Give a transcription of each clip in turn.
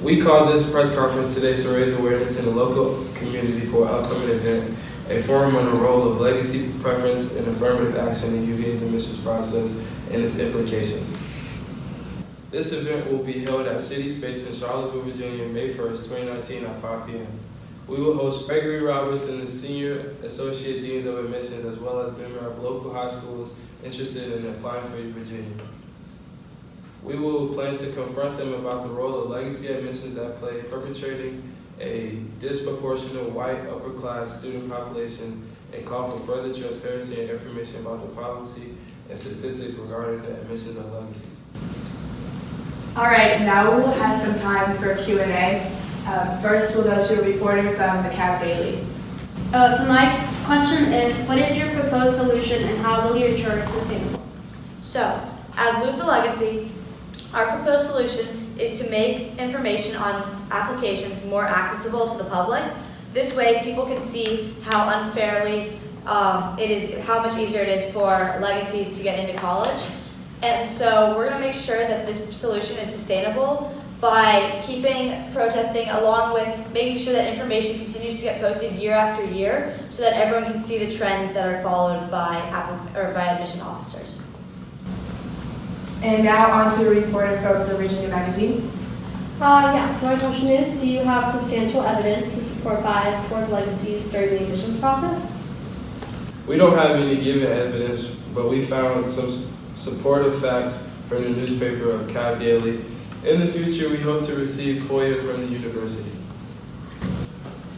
We called this press conference today to raise awareness in the local community for an upcoming event, a forum on the role of legacy preference and affirmative action in UVA's admissions process and its implications. This event will be held at City Space in Charlottesville, Virginia, May 1st, 2019 at 5 p.m. We will host Gregory Robertson, the Senior Associate Deans of Admissions, as well as members of local high schools interested in applying for Virginia. We will plan to confront them about the role of legacy admissions at play, perpetrating a disproportionate white upper-class student population, and call for further transparency and information about the policy and statistics regarding the admissions of legacies. All right, now we will have some time for Q&A. First, we'll go to a reporter from the Cav Daily. So my question is, what is your proposed solution and how will you ensure it's sustainable? So, as Lose the Legacy, our proposed solution is to make information on applications more accessible to the public. This way, people can see how unfairly how much easier it is for legacies to get into college. And so we're going to make sure that this solution is sustainable by keeping protesting along with making sure that information continues to get posted year after year so that everyone can see the trends that are followed by admission officers. And now on to a reporter from the Virginia Magazine. So my question is, do you have substantial evidence to support bias towards legacies during the admissions process? We don't have any given evidence, but we found some supportive facts from the newspaper of Cav Daily. In the future, we hope to receive FOIA from the university.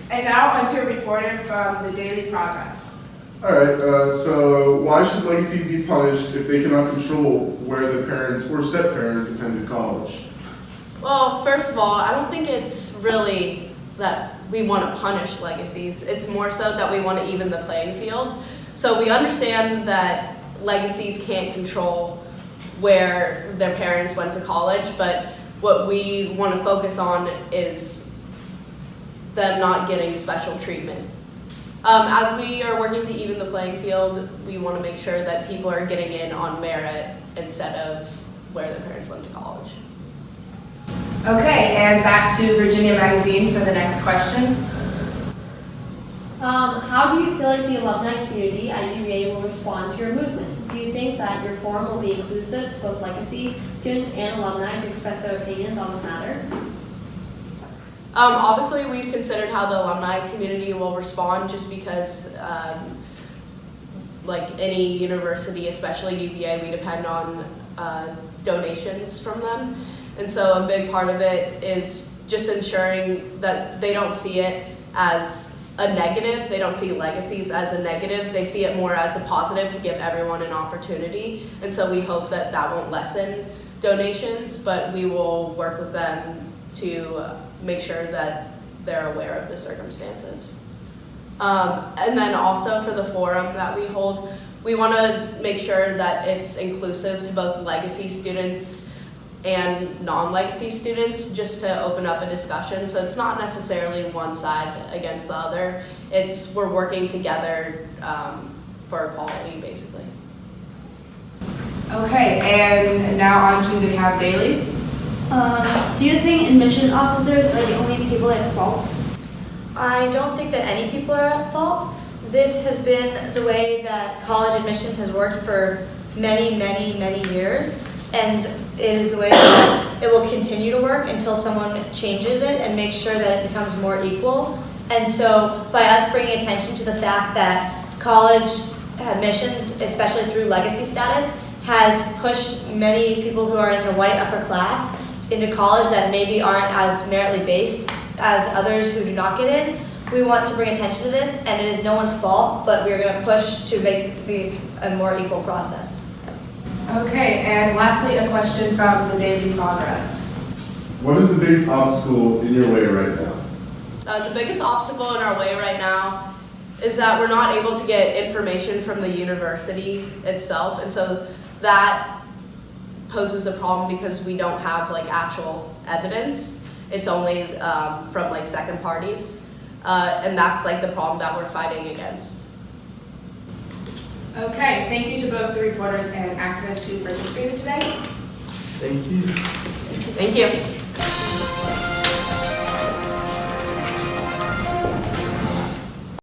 And now on to a reporter from the Daily Progress. All right, so why should legacies be punished if they cannot control where their parents or step-parents attended college? Well, first of all, I don't think it's really that we want to punish legacies. It's more so that we want to even the playing field. So we understand that legacies can't control where their parents went to college, but what we want to focus on is them not getting special treatment. As we are working to even the playing field, we want to make sure that people are getting in on merit instead of where their parents went to college. Okay, and back to Virginia Magazine for the next question. How do you feel like the alumni community at UVA will respond to your movement? Do you think that your forum will be inclusive to both legacy students and alumni to express their opinions on this matter? Obviously, we've considered how the alumni community will respond just because, like any university, especially UVA, we depend on donations from them. And so a big part of it is just ensuring that they don't see it as a negative. They don't see legacies as a negative. They see it more as a positive to give everyone an opportunity. And so we hope that that won't lessen donations, but we will work with them to make sure that they're aware of the circumstances. And then also for the forum that we hold, we want to make sure that it's inclusive to both legacy students and non-legacy students, just to open up a discussion. So it's not necessarily one side against the other. We're working together for equality, basically. Okay, and now on to the Cav Daily. Do you think admission officers are the only people at fault? I don't think that any people are at fault. This has been the way that college admissions has worked for many, many, many years. And it is the way that it will continue to work until someone changes it and makes sure that it becomes more equal. And so by us bringing attention to the fact that college admissions, especially through legacy status, has pushed many people who are in the white upper class into college that maybe aren't as meritly based as others who do not get in, we want to bring attention to this, and it is no one's fault, but we're going to push to make these a more equal process. Okay, and lastly, a question from the Daily Progress. What is the biggest obstacle in your way right now? The biggest obstacle in our way right now is that we're not able to get information from the university itself, and so that poses a problem because we don't have like actual evidence. It's only from like second parties, and that's like the problem that we're fighting against. Okay, thank you to both the reporters and activists who participated today. Thank you. Thank you.